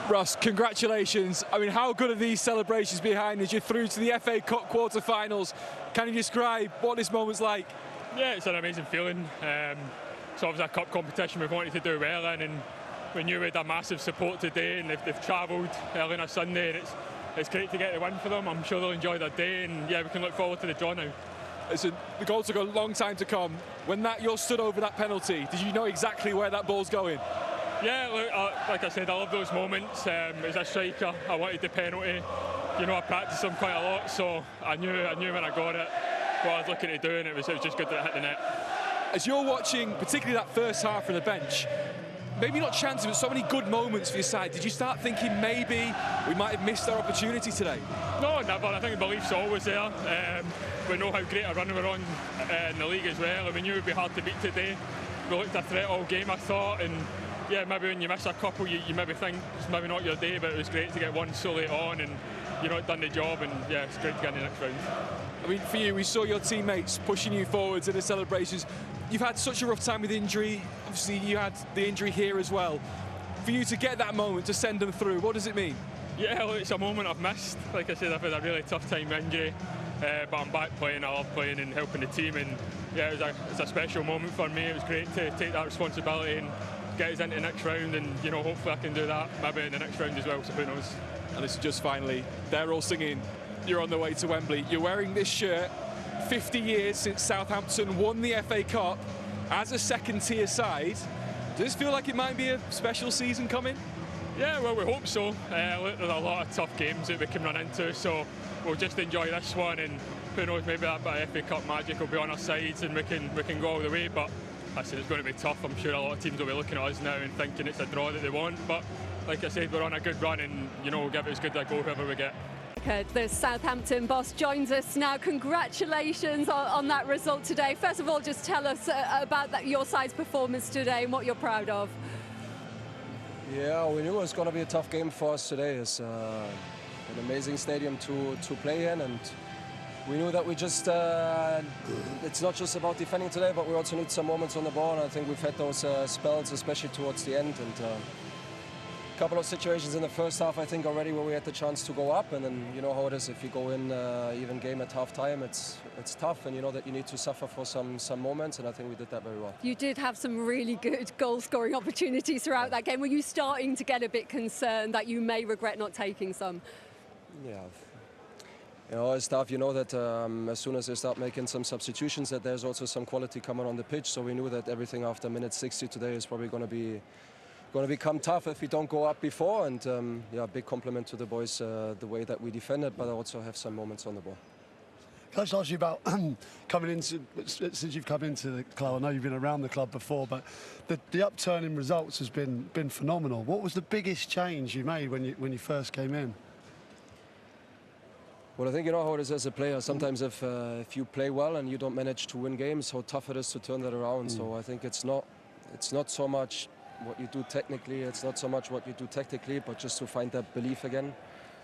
Russ, congratulations. I mean, how good are these celebrations behind as you're through to the FA Cup quarter-finals? Can you describe what this moment's like? Yeah, it's an amazing feeling. It's obviously a cup competition we've wanted to do well in, and we knew we had a massive support today, and they've travelled early on a Sunday, and it's great to get the win for them. I'm sure they'll enjoy their day, and yeah, we can look forward to the draw now. Listen, the goal took a long time to come. When you're stood over that penalty, did you know exactly where that ball's going? Yeah, look, like I said, I love those moments. As a striker, I wanted the penalty. You know, I practiced them quite a lot, so I knew when I got it what I was looking to do, and it was just good that it hit the net. As you're watching, particularly that first half from the bench, maybe not chances, but so many good moments for your side, did you start thinking maybe we might have missed our opportunity today? No, never. I think the belief's always there. We know how great a run we're on in the league as well, and we knew it would be hard to beat today. We looked a threat all game, I thought, and yeah, maybe when you miss a couple, you maybe think it's maybe not your day, but it was great to get one so late on, and you know, it done the job, and yeah, it's great to get in the next round. I mean, for you, we saw your teammates pushing you forwards in the celebrations. You've had such a rough time with injury. Obviously, you had the injury here as well. For you to get that moment, to send them through, what does it mean? Yeah, well, it's a moment I've missed. Like I said, I've had a really tough time with injury, but I'm back playing. I love playing and helping the team, and yeah, it's a special moment for me. It was great to take that responsibility and get us into the next round, and you know, hopefully I can do that maybe in the next round as well, so who knows. And this is just finally, they're all singing, you're on the way to Wembley. You're wearing this shirt 50 years since Southampton won the FA Cup as a second-tier side. Does this feel like it might be a special season coming? Yeah, well, we hope so. There's a lot of tough games that we can run into, so we'll just enjoy this one, and who knows, maybe that bit of FA Cup magic will be on our sides and we can go all the way. But I said it's going to be tough. I'm sure a lot of teams will be looking at us now and thinking it's a draw that they want. But like I said, we're on a good run, and you know, we'll give it as good a go whoever we get. The Southampton boss joins us now. Congratulations on that result today. First of all, just tell us about your side's performance today and what you're proud of. Yeah, we knew it was going to be a tough game for us today. It's an amazing stadium to play in, and we knew that we just, it's not just about defending today, but we also need some moments on the ball, and I think we've had those spells, especially towards the end. And a couple of situations in the first half, I think, already where we had the chance to go up, and then you know how it is. If you go in even game at half time, it's tough, and you know that you need to suffer for some moments, and I think we did that very well. You did have some really good goal-scoring opportunities throughout that game. Were you starting to get a bit concerned that you may regret not taking some? Yeah. You know, as staff, you know that as soon as they start making some substitutions, that there's also some quality coming on the pitch. So we knew that everything after minute 60 today is probably going to become tough if we don't go up before. And yeah, big compliment to the boys, the way that we defended, but also have some moments on the ball. Can I just ask you about coming into, since you've come into the club? I know you've been around the club before, but the upturn in results has been phenomenal. What was the biggest change you made when you first came in? Well, I think you know how it is as a player. Sometimes if you play well and you don't manage to win games, how tough it is to turn that around. So I think it's not so much what you do technically, it's not so much what you do tactically, but just to find that belief again.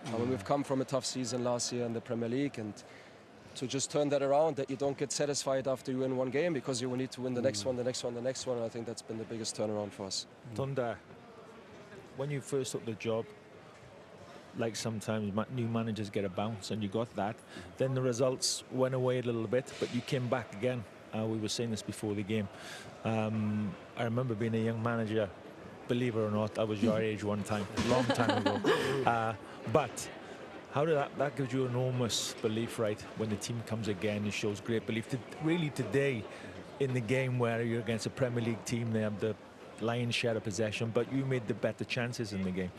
I mean, we've come from a tough season last year in the Premier League, and to just turn that around, that you don't get satisfied after you win one game because you will need to win the next one, the next one, the next one. And I think that's been the biggest turnaround for us. Thunder, when you first took the job, like sometimes new managers get a bounce, and you got that. Then the results went away a little bit, but you came back again. We were saying this before the game. I remember being a young manager. Believe it or not, I was your age one time, long time ago. But how did that gives you enormous belief, right? When the team comes again, it shows great belief. Really today, in the game where you're against a Premier League team, they have the lion's share of possession, but you made the better chances in the game.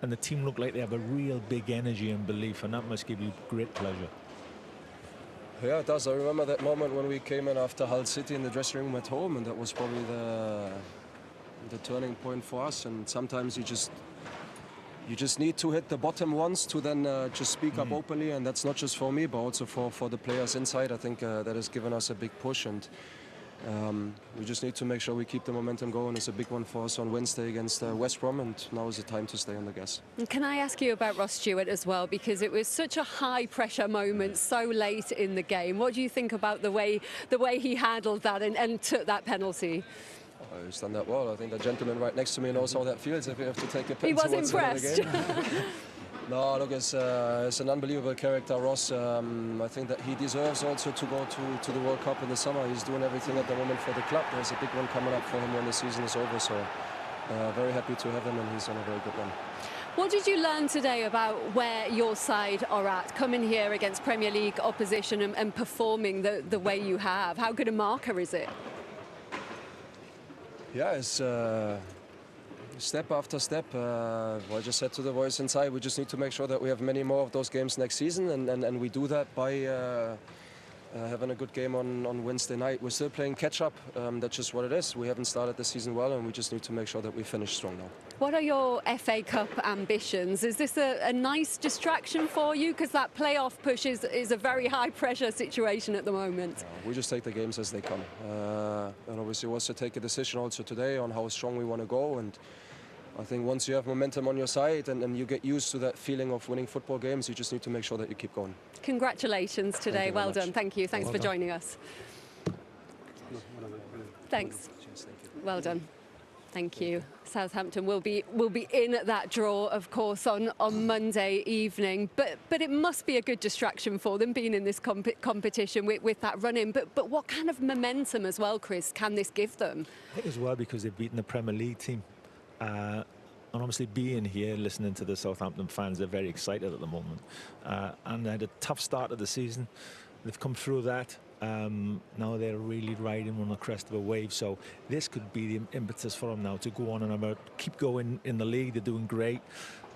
And the team look like they have a real big energy and belief, and that must give you great pleasure. Yeah, it does. I remember that moment when we came in after Hull City in the dressing room at home, and that was probably the turning point for us. And sometimes you just need to hit the bottom once to then just speak up openly, and that's not just for me, but also for the players inside. I think that has given us a big push, and we just need to make sure we keep the momentum going. It's a big one for us on Wednesday against West Brom, and now is the time to stay on the gas. And can I ask you about Ross Stewart as well, because it was such a high-pressure moment so late in the game. What do you think about the way he handled that and took that penalty? He's done that well. I think the gentleman right next to me knows how that feels if you have to take a pen. He was towards the end of the impressed. game. No, look, it's an unbelievable character, Ross. I think that he deserves also to go to the World Cup in the summer. He's doing everything at the moment for the club. There's a big one coming up for him when the season is over. So very happy to have him, and he's on a very good one. What did you learn today about where your side are at, coming here against Premier League opposition and performing the way you have? How good a marker is it? Yeah, it's step after step. I just said to the boys inside, we just need to make sure that we have many more of those games next season, and we do that by having a good game on Wednesday night. We're still playing catch-up. That's just what it is. We haven't started the season well, and we just need to make sure that we finish strong now. What are your FA Cup ambitions? Is this a nice distraction for you? Because that playoff push is a very high-pressure situation at the moment. We just take the games as they come. And obviously was to take a decision also today on how strong we want to go. And I think once you have momentum on your side and you get used to that feeling of winning football games, you just need to make sure that you keep going. Congratulations today. Well done. Thank you. Thanks for joining us. Thanks. Well done. Thank you. Southampton will be in that draw, of course, on Monday evening. But it must be a good distraction for them being in this competition with that run-in. But what kind of momentum as well, Chris, can this give them? I think as well because they've beaten the Premier League team. And obviously being here, listening to the Southampton fans, they're very excited at the moment. And they had a tough start of the season. They've come through that. Now they're really riding on the crest of a wave. So this could be the impetus for them now to go on and keep going in the league. They're doing great.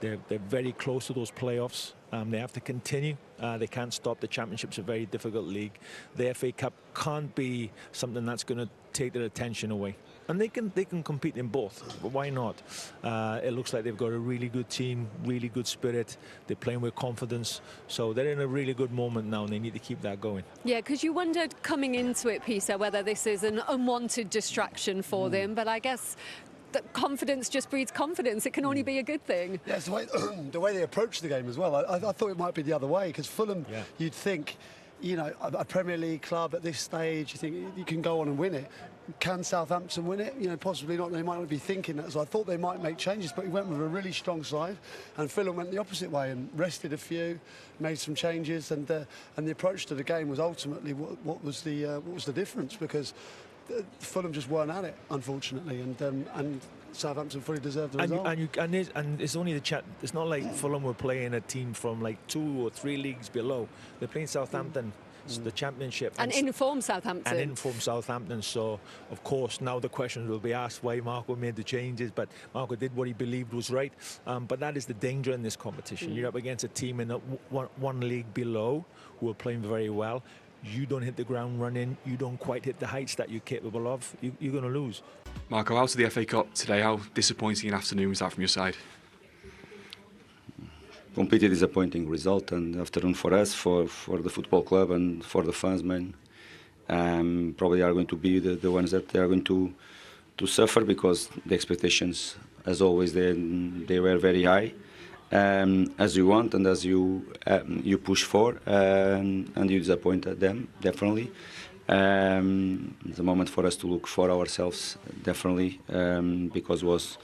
They're very close to those playoffs. They have to continue. They can't stop. The Championship's a very difficult league. The FA Cup can't be something that's going to take their attention away. And they can compete in both, but why not? It looks like they've got a really good team, really good spirit. They're playing with confidence, so they're in a really good moment now, and they need to keep that going. Yeah, because you wondered coming into it, Peter, whether this is an unwanted distraction for them, but I guess that confidence just breeds confidence. It can only be a good thing. Yeah, it's the way they approach the game as well. I thought it might be the other way, because Fulham, you'd think, you know, a Premier League club at this stage, you think you can go on and win it. Can Southampton win it? You know, possibly not. They might not be thinking that. So I thought they might make changes, but he went with a really strong side, and Fulham went the opposite way and rested a few, made some changes, and the approach to the game was ultimately what was the difference, because Fulham just weren't at it, unfortunately, and Southampton fully deserved the result. And it's only the chat. It's not like Fulham were playing a team from like 2 or 3 leagues below. They're playing Southampton. The Championship and informed Southampton. So of course now the questions will be asked why Marco made the changes, but Marco did what he believed was right. But that is the danger in this competition. You're up against a team in one league below who are playing very well. You don't hit the ground running, you don't quite hit the heights that you're capable of, you're going to lose. Marco, out of the FA Cup today, how disappointing an afternoon was that from your side? Completely disappointing result and afternoon for us, for the football club and for the fans, man. Probably are going to be the ones that they are going to suffer, because the expectations, as always, they were very high, as you want and as you push for, and you disappointed them, definitely. It's a moment for us to look for ourselves, definitely, because it was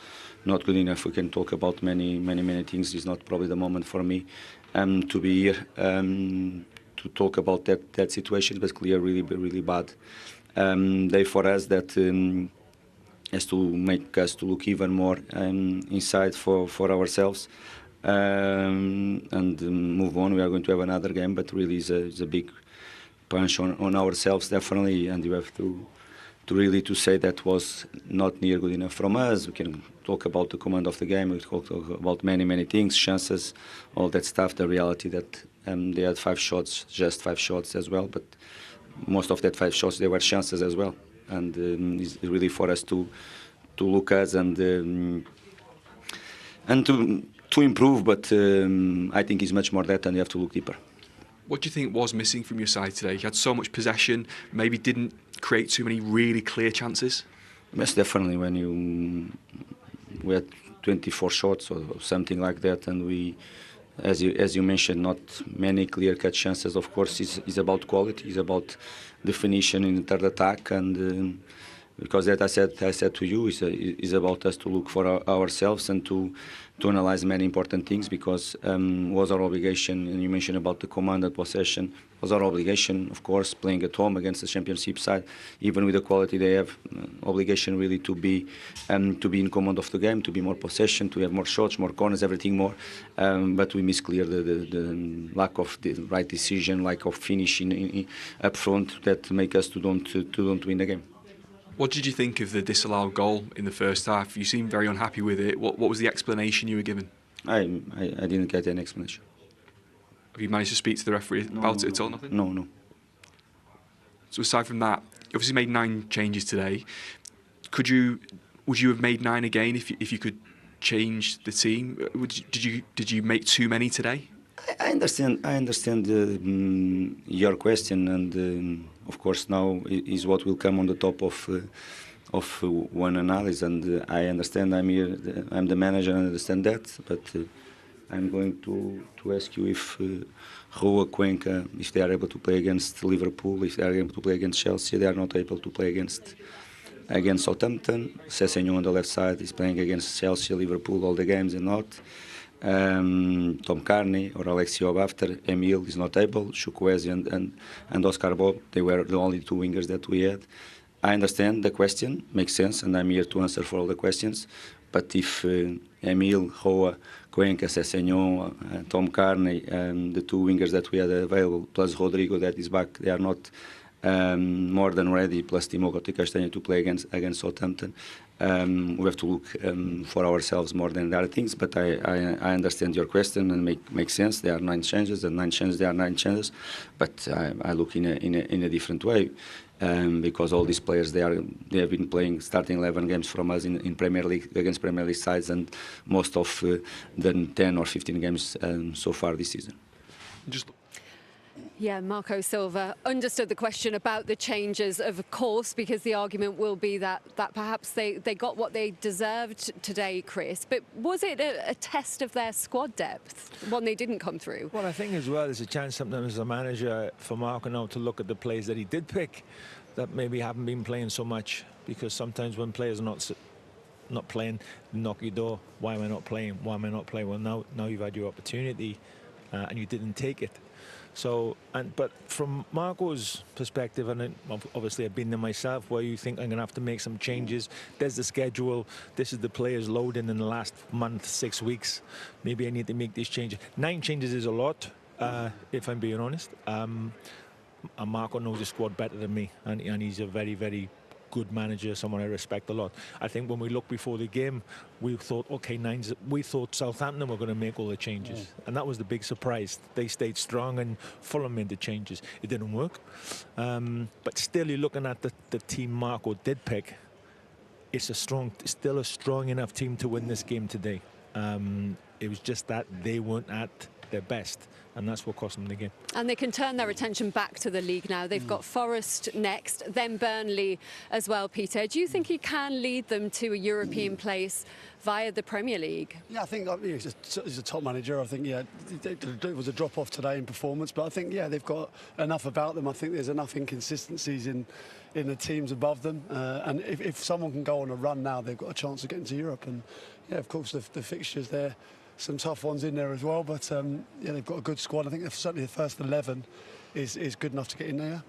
not good enough. We can talk about many things. It's not probably the moment for me to be here to talk about that situation. But clear, really bad day for us, that has to make us to look even more inside for ourselves and move on. We are going to have another game, but really is a big punch on ourselves, definitely, and you have to really say that was not near good enough from us. We can talk about the command of the game, we can talk about many things, chances, all that stuff. The reality that they had 5 shots, just 5 shots as well, but most of that 5 shots, they were chances as well. And it's really for us to look at and to improve, but I think it's much more that, and you have to look deeper. What do you think was missing from your side today? You had so much possession, maybe didn't create too many really clear chances? Yes, definitely. When we had 24 shots or something like that, and we, as you mentioned, not many clear-cut chances. Of course, it's about quality, it's about definition in the third attack, and because that I said to you is about us to look for ourselves and to analyze many important things, because was our obligation, and you mentioned about the command and possession, was our obligation, of course, playing at home against the championship side, even with the quality they have, obligation really to be in command of the game, to be more possession, to have more shots, more corners, everything more, but we miss clear the lack of the right decision, lack of finishing up front that make us to don't win the game. What did you think of the disallowed goal in the first half? You seemed very unhappy with it. What was the explanation you were given? I didn't get any explanation. Have you managed to speak to the referee about it at all? Nothing? No. So aside from that, you obviously made 9 changes today. Would you have made 9 again if you could change the team? Did you make too many today? I understand your question, and of course now is what will come on the top of one analysis. And I understand. I'm here. I'm the manager. I understand that. But I'm going to ask you if Roa, Cuenca, if they are able to play against Liverpool, if they are able to play against Chelsea, they are not able to play against Southampton. Sessegnon on the left side is playing against Chelsea, Liverpool, all the games, and not. Tom Carney or Alexio after. Emil is not able. Chukwueze and Oscar Bob, they were the only 2 wingers that we had. I understand the question, makes sense, and I'm here to answer for all the questions. But if Emil, Roa, Cuenca, Sessegnon, Tom Carney, the 2 wingers that we had available, plus Rodrigo that is back, they are not more than ready, plus Timo Castagne to play against Southampton. We have to look for ourselves more than the other things, but I understand your question and make sense. There are 9 changes, and 9 changes, there are 9 changes, but I look in a different way, because all these players they have been playing starting 11 games from us in Premier League against Premier League sides, and most of the 10 or 15 games so far this season. Yeah, Marco Silva understood the question about the changes, of course, because the argument will be that perhaps they got what they deserved today, Chris. But was it a test of their squad depth, one they didn't come through? Well, I think as well, there's a chance sometimes as a manager for Marco now to look at the players that he did pick that maybe haven't been playing so much, because sometimes when players are not playing, knock your door. Why am I not playing? Why am I not playing? Well, now you've had your opportunity and you didn't take it. So, but from Marco's perspective, and obviously I've been there myself, where you think I'm going to have to make some changes. There's the schedule. This is the players loading in the last month, 6 weeks. Maybe I need to make these changes. 9 changes is a lot, if I'm being honest. And Marco knows the squad better than me, and he's a very, very good manager, someone I respect a lot. I think when we looked before the game, we thought, okay, we thought Southampton were going to make all the changes. And that was the big surprise. They stayed strong and Fulham made the changes. It didn't work. But still, you're looking at the team Marco did pick. It's still a strong enough team to win this game today. It was just that they weren't at their best, and that's what cost them the game. And they can turn their attention back to the league now. They've got Forest next, then Burnley as well, Peter. Do you think he can lead them to a European place via the Premier League? Yeah, I think he's a top manager. I think, it was a drop-off today in performance, but I think, they've got enough about them. I think there's enough inconsistencies in the teams above them. And if someone can go on a run now, they've got a chance of getting to Europe. And, of course, the fixtures there, some tough ones in there as well, but they've got a good squad. I think certainly the first 11 is good enough to get in there.